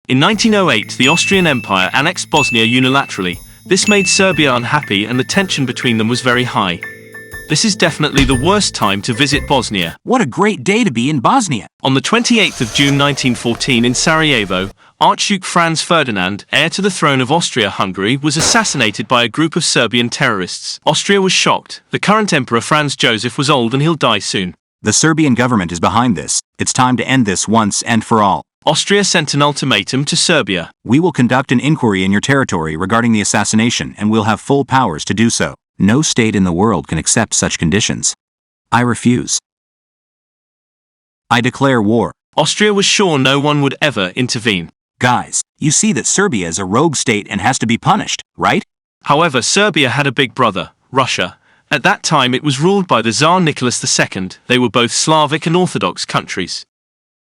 In 1908, the Austrian Empire annexed Bosnia unilaterally. This made Serbia unhappy and the tension between them was very high. This is definitely the worst time to visit Bosnia. What a great day to be in Bosnia! On the 28th of June 1914 in Sarajevo, Archduke Franz Ferdinand, heir to the throne of Austria-Hungary, was assassinated by a group of Serbian terrorists. Austria was shocked. The current emperor Franz Joseph was old and he'll die soon. The Serbian government is behind this. It's time to end this once and for all. Austria sent an ultimatum to Serbia. We will conduct an inquiry in your territory regarding the assassination and we'll have full powers to do so. No state in the world can accept such conditions. I refuse. I declare war. Austria was sure no one would ever intervene. Guys, you see that Serbia is a rogue state and has to be punished, right? However, Serbia had a big brother, Russia. At that time it was ruled by the Tsar Nicholas II. They were both Slavic and Orthodox countries.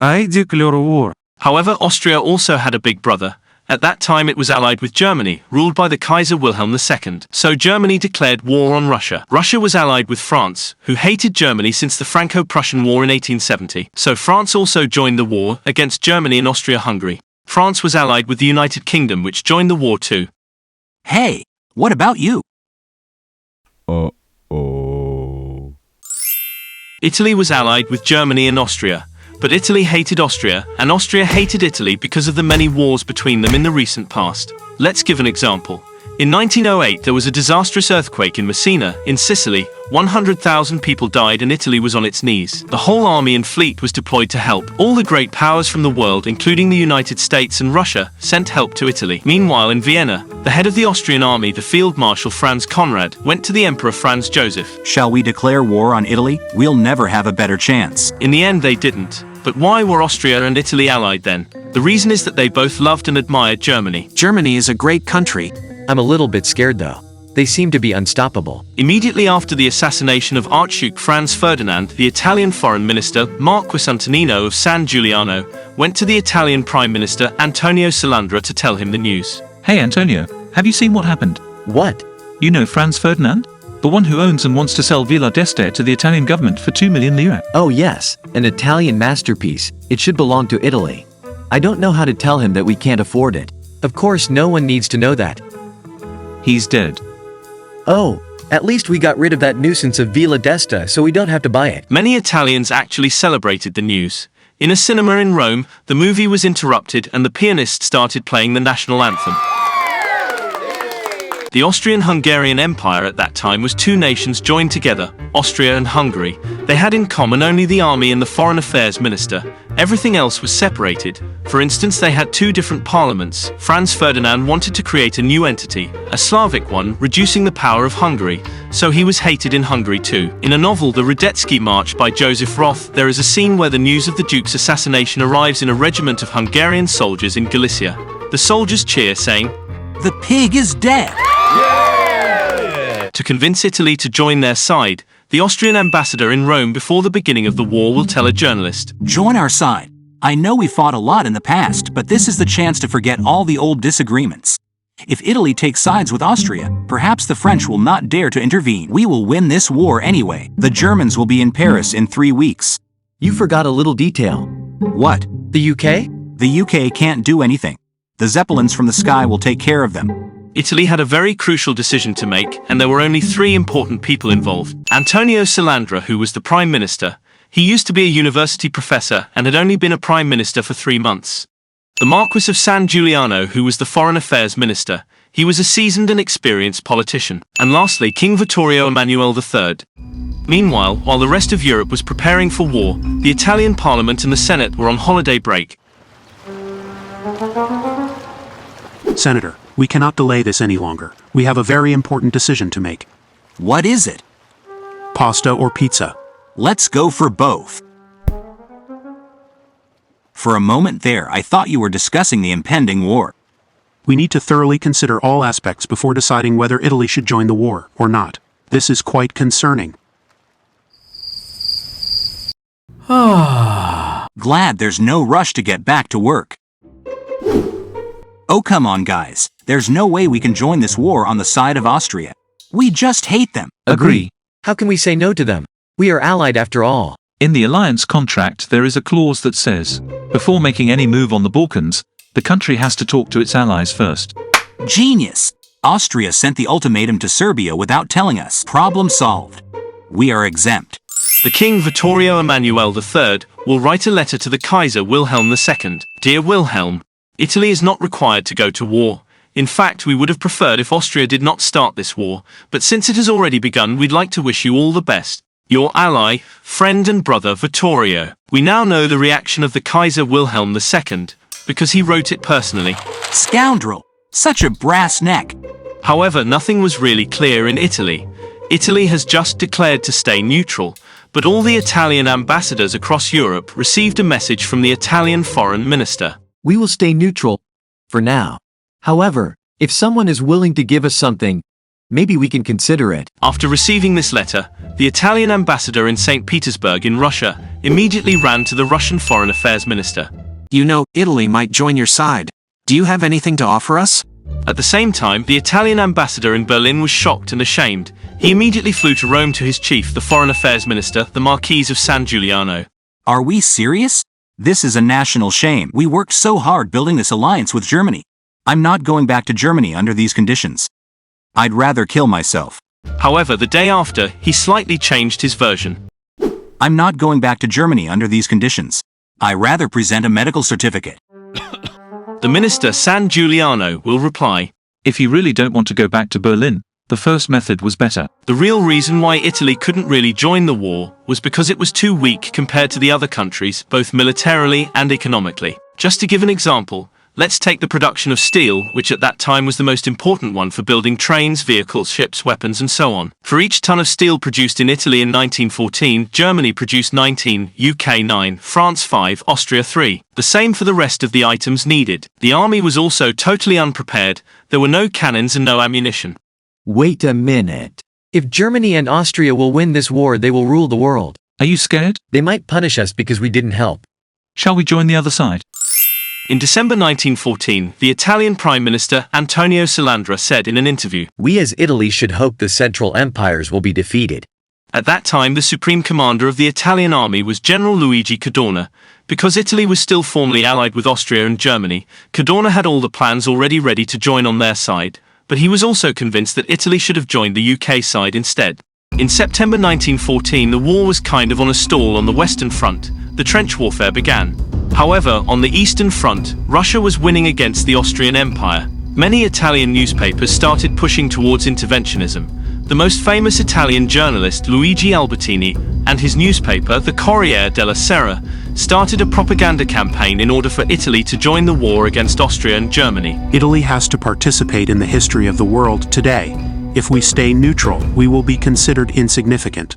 I declare war. However, Austria also had a big brother. At that time it was allied with Germany, ruled by the Kaiser Wilhelm II. So Germany declared war on Russia. Russia was allied with France, who hated Germany since the Franco-Prussian War in 1870. So France also joined the war against Germany and Austria-Hungary. France was allied with the United Kingdom, which joined the war too. Hey, what about you? Italy was allied with Germany and Austria. But Italy hated Austria, and Austria hated Italy because of the many wars between them in the recent past. Let's give an example. In 1908 there was a disastrous earthquake in Messina, in Sicily. 100,000 people died and Italy was on its knees. The whole army and fleet was deployed to help. All the great powers from the world, including the United States and Russia, sent help to Italy. Meanwhile in Vienna, the head of the Austrian army, the Field Marshal Franz Conrad, went to the Emperor Franz Joseph. Shall we declare war on Italy? We'll never have a better chance. In the end they didn't. But why were Austria and Italy allied then? The reason is that they both loved and admired Germany. Germany is a great country. I'm a little bit scared though. They seem to be unstoppable. Immediately after the assassination of Archduke Franz Ferdinand, the Italian Foreign Minister, Marquess Antonino of San Giuliano, went to the Italian Prime Minister Antonio Salandra to tell him the news. Hey Antonio, have you seen what happened? What? You know Franz Ferdinand? The one who owns and wants to sell Villa d'Este to the Italian government for 2 million lire. Oh yes, an Italian masterpiece. It should belong to Italy. I don't know how to tell him that we can't afford it. Of course no one needs to know that. He's dead. Oh, at least we got rid of that nuisance of Villa d'Este so we don't have to buy it. Many Italians actually celebrated the news. In a cinema in Rome, the movie was interrupted and the pianist started playing the national anthem. The Austrian-Hungarian Empire at that time was two nations joined together, Austria and Hungary. They had in common only the army and the foreign affairs minister. Everything else was separated. For instance, they had two different parliaments. Franz Ferdinand wanted to create a new entity, a Slavic one, reducing the power of Hungary. So he was hated in Hungary too. In a novel, The Radetzky March by Joseph Roth, there is a scene where the news of the Duke's assassination arrives in a regiment of Hungarian soldiers in Galicia. The soldiers cheer, saying, "The pig is dead!" To convince Italy to join their side, the Austrian ambassador in Rome before the beginning of the war will tell a journalist, "Join our side. I know we fought a lot in the past, but this is the chance to forget all the old disagreements. If Italy takes sides with Austria, perhaps the French will not dare to intervene. We will win this war anyway. The Germans will be in Paris in 3 weeks." You forgot a little detail. What? The UK? The UK can't do anything. The Zeppelins from the sky will take care of them. Italy had a very crucial decision to make, and there were only 3 important people involved. Antonio Salandra, who was the Prime Minister. He used to be a university professor and had only been a Prime Minister for 3 months. The Marquess of San Giuliano, who was the Foreign Affairs Minister. He was a seasoned and experienced politician. And lastly, King Vittorio Emanuele III. Meanwhile, while the rest of Europe was preparing for war, the Italian Parliament and the Senate were on holiday break. Senator, we cannot delay this any longer. We have a very important decision to make. What is it? Pasta or pizza? Let's go for both. For a moment there, I thought you were discussing the impending war. We need to thoroughly consider all aspects before deciding whether Italy should join the war or not. This is quite concerning. Glad there's no rush to get back to work. Oh, come on, guys. There's no way we can join this war on the side of Austria. We just hate them. Agree. How can we say no to them? We are allied after all. In the alliance contract there is a clause that says, before making any move on the Balkans, The country has to talk to its allies first. Genius! Austria sent the ultimatum to Serbia without telling us. Problem solved. We are exempt. The King Vittorio Emanuele III will write a letter to the Kaiser Wilhelm II. Dear Wilhelm, Italy is not required to go to war. In fact, we would have preferred if Austria did not start this war, but since it has already begun, we'd like to wish you all the best. Your ally, friend and brother Vittorio. We now know the reaction of the Kaiser Wilhelm II, because he wrote it personally. Scoundrel! Such a brass neck! However, nothing was really clear in Italy. Italy has just declared to stay neutral, but all the Italian ambassadors across Europe received a message from the Italian foreign minister. We will stay neutral. For now. However, if someone is willing to give us something, maybe we can consider it. After receiving this letter, the Italian ambassador in St. Petersburg in Russia immediately ran to the Russian foreign affairs minister. You know, Italy might join your side. Do you have anything to offer us? At the same time, the Italian ambassador in Berlin was shocked and ashamed. He immediately flew to Rome to his chief, the foreign affairs minister, the Marquess of San Giuliano. Are we serious? This is a national shame. We worked so hard building this alliance with Germany. I'm not going back to Germany under these conditions. I'd rather kill myself. However, the day after, he slightly changed his version. I'm not going back to Germany under these conditions. I rather present a medical certificate. The minister San Giuliano will reply, If you really don't want to go back to Berlin, the first method was better. the real reason why Italy couldn't really join the war was because it was too weak compared to the other countries, both militarily and economically. Just to give an example, let's take the production of steel, which at that time was the most important one for building trains, vehicles, ships, weapons, and so on. For each ton of steel produced in Italy in 1914, Germany produced 19, UK 9, France 5, Austria 3. The same for the rest of the items needed. The army was also totally unprepared. There were no cannons and no ammunition. Wait a minute. If Germany and Austria will win this war, they will rule the world. Are you scared? They might punish us because we didn't help. Shall we join the other side? In December 1914, the Italian Prime Minister Antonio Salandra said in an interview, We as Italy should hope the Central Empires will be defeated. At that time, the supreme commander of the Italian army was General Luigi Cadorna. Because Italy was still formally allied with Austria and Germany, Cadorna had all the plans already ready to join on their side, but he was also convinced that Italy should have joined the UK side instead. In September 1914, the war was kind of on a stall on the Western Front. The trench warfare began. However, on the Eastern Front, Russia was winning against the Austrian Empire. Many Italian newspapers started pushing towards interventionism. The most famous Italian journalist, Luigi Albertini, and his newspaper, the Corriere della Sera, started a propaganda campaign in order for Italy to join the war against Austria and Germany. Italy has to participate in the history of the world today. If we stay neutral, we will be considered insignificant.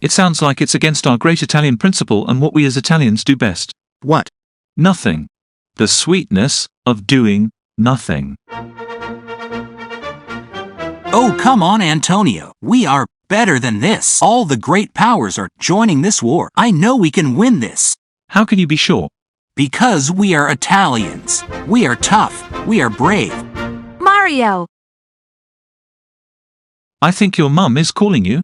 It sounds like it's against our great Italian principle and what we as Italians do best. What? Nothing. The sweetness of doing nothing. Oh, come on, Antonio. We are better than this. All the great powers are joining this war. I know we can win this. How can you be sure? Because we are Italians. We are tough. We are brave. Mario! I think your mum is calling you.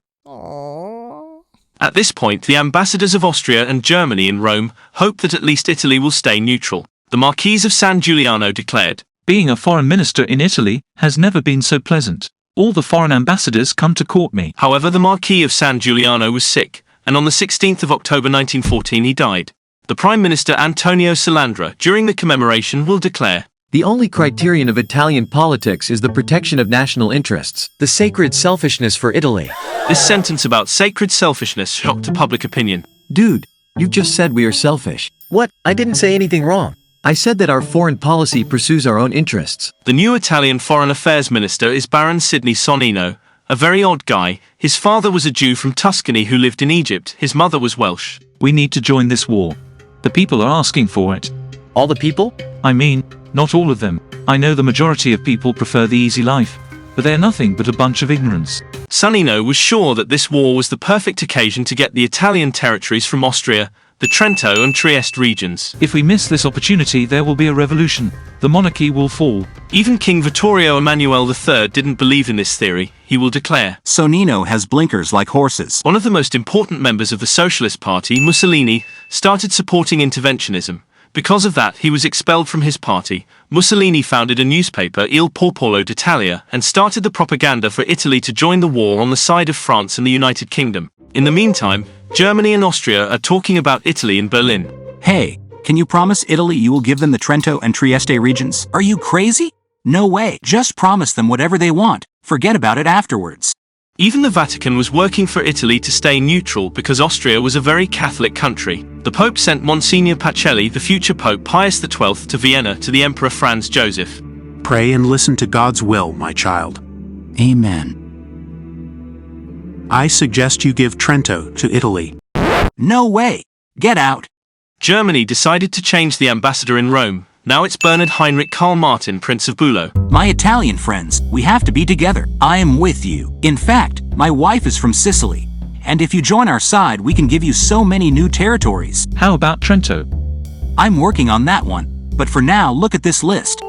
At this point, the ambassadors of Austria and Germany in Rome hope that at least Italy will stay neutral. The Marquess of San Giuliano declared, Being a foreign minister in Italy has never been so pleasant. All the foreign ambassadors come to court me. However, the Marquis of San Giuliano was sick, and on the 16th of October 1914 he died. The Prime Minister Antonio Salandra, during the commemoration, will declare, The only criterion of Italian politics is the protection of national interests, the sacred selfishness for Italy. This sentence about sacred selfishness shocked public opinion. Dude, you just said we are selfish. What? I didn't say anything wrong. I said that our foreign policy pursues our own interests. The new Italian Foreign Affairs Minister is Baron Sidney Sonnino, a very odd guy. His father was a Jew from Tuscany who lived in Egypt. His mother was Welsh. We need to join this war. The people are asking for it. All the people? I mean, not all of them. I know the majority of people prefer the easy life, but they're nothing but a bunch of ignorance. Sonnino was sure that this war was the perfect occasion to get the Italian territories from Austria, the Trento and Trieste regions. If we miss this opportunity, there will be a revolution. The monarchy will fall. Even King Vittorio Emanuele III didn't believe in this theory. He will declare, Sonnino has blinkers like horses. One of the most important members of the Socialist Party, Mussolini, started supporting interventionism. Because of that, he was expelled from his party. Mussolini founded a newspaper, Il Popolo d'Italia, and started the propaganda for Italy to join the war on the side of France and the United Kingdom. In the meantime, Germany and Austria are talking about Italy in Berlin. Hey, can you promise Italy you will give them the Trento and Trieste regions? Are you crazy? No way. Just promise them whatever they want. Forget about it afterwards. Even the Vatican was working for Italy to stay neutral because Austria was a very Catholic country. The Pope sent Monsignor Pacelli, the future Pope Pius XII, to Vienna to the Emperor Franz Joseph. Pray and listen to God's will, my child. Amen. I suggest you give Trento to Italy. No way. Get out. Germany decided to change the ambassador in Rome. Now it's Bernhard Heinrich Karl Martin, Prince of Bülow. My Italian friends, we have to be together. I am with you. In fact, my wife is from Sicily. And if you join our side, we can give you so many new territories. How about Trento? I'm working on that one. But for now, look at this list.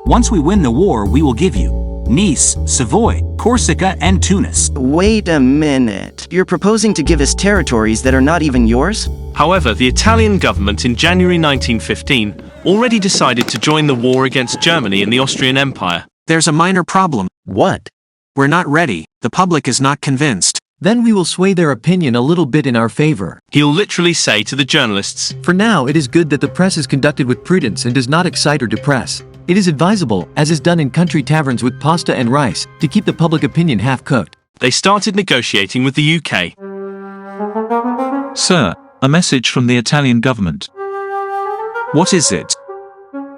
Once we win the war, we will give you Nice, Savoy, Corsica, and Tunis. Wait a minute. You're proposing to give us territories that are not even yours? However, the Italian government in January 1915 already decided to join the war against Germany and the Austrian Empire. There's a minor problem. What? We're not ready. The public is not convinced. Then we will sway their opinion a little bit in our favor. He'll literally say to the journalists, For now, it is good that the press is conducted with prudence and does not excite or depress. It is advisable, as is done in country taverns with pasta and rice, to keep the public opinion half-cooked. They started negotiating with the UK. Sir, a message from the Italian government. What is it?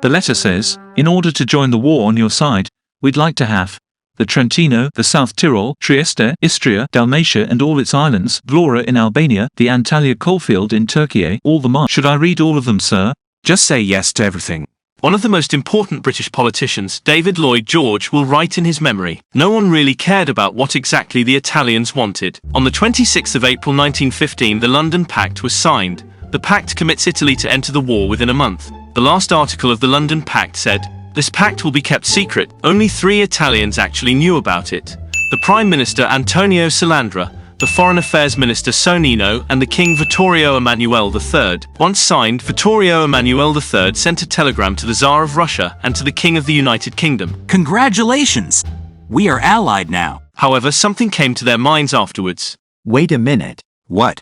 The letter says, in order to join the war on your side, we'd like to have the Trentino, the South Tyrol, Trieste, Istria, Dalmatia and all its islands, Vlora in Albania, the Antalya coalfield in Turkey, all the March. Should I read all of them, sir? Just say yes to everything. One of the most important British politicians, David Lloyd George, will write in his memory, no one really cared about what exactly the Italians wanted. On the 26th of April 1915, the London Pact was signed. The pact commits Italy to enter the war within a month. The last article of the London Pact said, "This pact will be kept secret." Only 3 Italians actually knew about it. The Prime Minister Antonio Salandra, the Foreign Affairs Minister Antonino, and the King Vittorio Emanuele III. Once signed, Vittorio Emanuele III sent a telegram to the Tsar of Russia and to the King of the United Kingdom. Congratulations! We are allied now. However, something came to their minds afterwards. Wait a minute. What?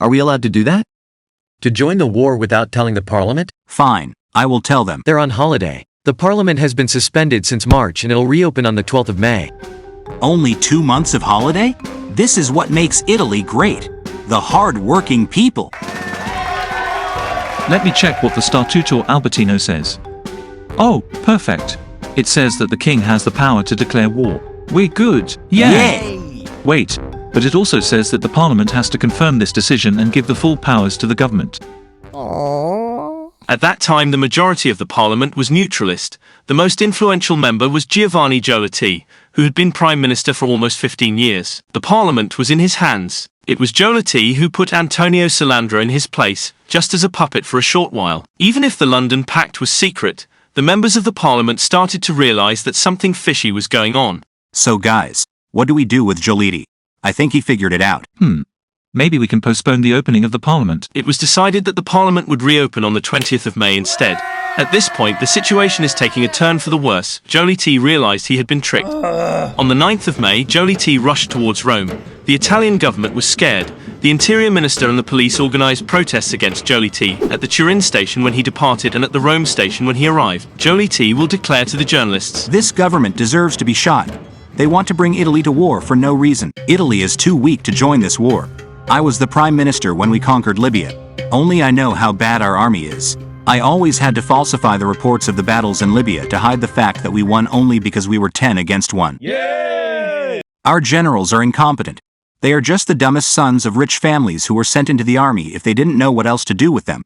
Are we allowed to do that? To join the war without telling the parliament? Fine, I will tell them. They're on holiday. The parliament has been suspended since March and it'll reopen on the 12th of May. Only 2 months of holiday? This is what makes Italy great. The hard-working people. Let me check what the Statuto Albertino says. Oh, perfect. It says that the king has the power to declare war. We're good. Yay! Wait, but it also says that the parliament has to confirm this decision and give the full powers to the government. At that time, the majority of the parliament was neutralist. The most influential member was Giovanni Giolitti, who had been prime minister for almost 15 years. The parliament was in his hands. It was Giolitti who put Antonio Salandra in his place, just as a puppet for a short while. Even if the London Pact was secret, the members of the parliament started to realize that something fishy was going on. So guys, what do we do with Giolitti? I think he figured it out. Maybe we can postpone the opening of the parliament. It was decided that the parliament would reopen on the 20th of May instead. At this point, the situation is taking a turn for the worse. Giolitti realized he had been tricked. On the 9th of May, Giolitti rushed towards Rome. The Italian government was scared. The interior minister and the police organized protests against Giolitti at the Turin station when he departed and at the Rome station when he arrived. Giolitti will declare to the journalists, This government deserves to be shot. They want to bring Italy to war for no reason. Italy is too weak to join this war. I was the prime minister when we conquered Libya. Only I know how bad our army is. I always had to falsify the reports of the battles in Libya to hide the fact that we won only because we were 10 against 1. Yay! Our generals are incompetent. They are just the dumbest sons of rich families who were sent into the army if they didn't know what else to do with them.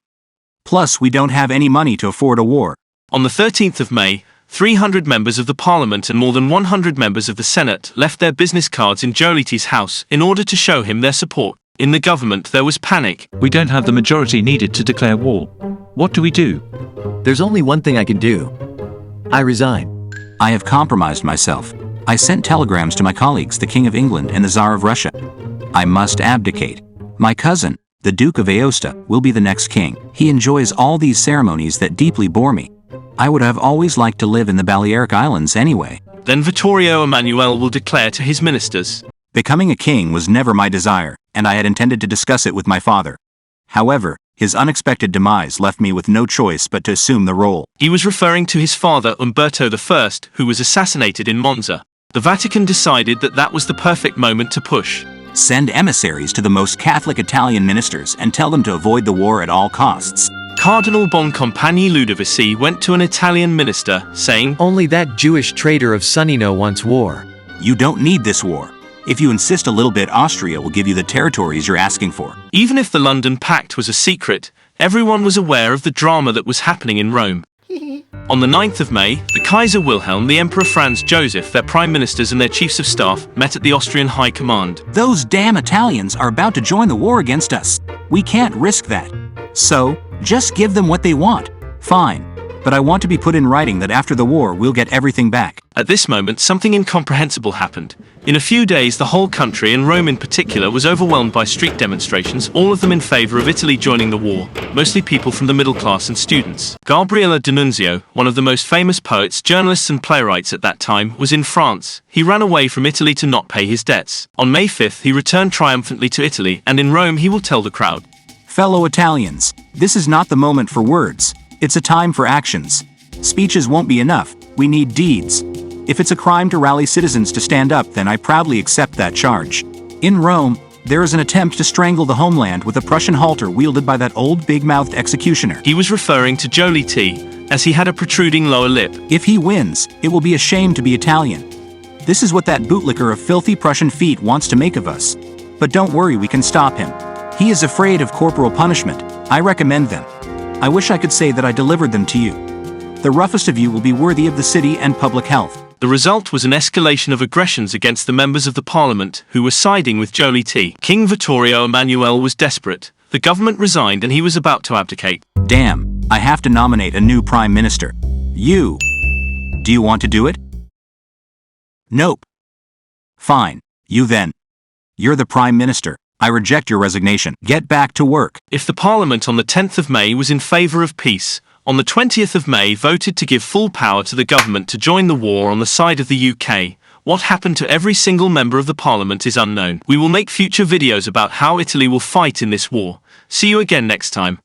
Plus, we don't have any money to afford a war. On the 13th of May, 300 members of the parliament and more than 100 members of the Senate left their business cards in Giolitti's house in order to show him their support. In the government, there was panic. We don't have the majority needed to declare war. What do we do? There's only one thing I can do. I resign. I have compromised myself. I sent telegrams to my colleagues, the King of England and the Tsar of Russia. I must abdicate. My cousin, The Duke of Aosta will be the next king. He enjoys all these ceremonies that deeply bore me. I would have always liked to live in the Balearic Islands anyway. Then Vittorio Emanuele will declare to his ministers. Becoming a king was never my desire, and I had intended to discuss it with my father. However, his unexpected demise left me with no choice but to assume the role. He was referring to his father Umberto I, who was assassinated in Monza. The Vatican decided that that was the perfect moment to push. Send emissaries to the most Catholic Italian ministers and tell them to avoid the war at all costs. Cardinal Boncompagni Ludovici went to an Italian minister, saying, Only that Jewish traitor of Sonnino wants war. You don't need this war. If you insist a little bit, Austria will give you the territories you're asking for. Even if the London Pact was a secret, everyone was aware of the drama that was happening in Rome. On the 9th of May, the Kaiser Wilhelm, the Emperor Franz Joseph, their prime ministers and their chiefs of staff met at the Austrian High Command. Those damn Italians are about to join the war against us. We can't risk that. So, just give them what they want. Fine. But I want to be put in writing that after the war we'll get everything back. At this moment, something incomprehensible happened. In a few days, the whole country, and Rome in particular, was overwhelmed by street demonstrations, all of them in favor of Italy joining the war, mostly people from the middle class and students. Gabriele D'Annunzio, one of the most famous poets, journalists and playwrights at that time, was in France. He ran away from Italy to not pay his debts. On May 5th, he returned triumphantly to Italy, and in Rome he will tell the crowd. Fellow Italians, this is not the moment for words. It's a time for actions. Speeches won't be enough. We need deeds. If it's a crime to rally citizens to stand up, then I proudly accept that charge. In Rome, there is an attempt to strangle the homeland with a Prussian halter wielded by that old big-mouthed executioner. He was referring to Giuliano, as he had a protruding lower lip. If he wins, it will be a shame to be Italian. This is what that bootlicker of filthy Prussian feet wants to make of us. But don't worry, we can stop him. He is afraid of corporal punishment. I recommend them. I wish I could say that I delivered them to you. The roughest of you will be worthy of the city and public health. The result was an escalation of aggressions against the members of the parliament, who were siding with Giuliano. King Vittorio Emanuele was desperate. The government resigned and he was about to abdicate. Damn, I have to nominate a new prime minister. You. Do you want to do it? Nope. Fine, you then. You're the prime minister. I reject your resignation. Get back to work. If the Parliament on the 10th of May was in favour of peace, on the 20th of May voted to give full power to the government to join the war on the side of the UK, what happened to every single member of the Parliament is unknown. We will make future videos about how Italy will fight in this war. See you again next time.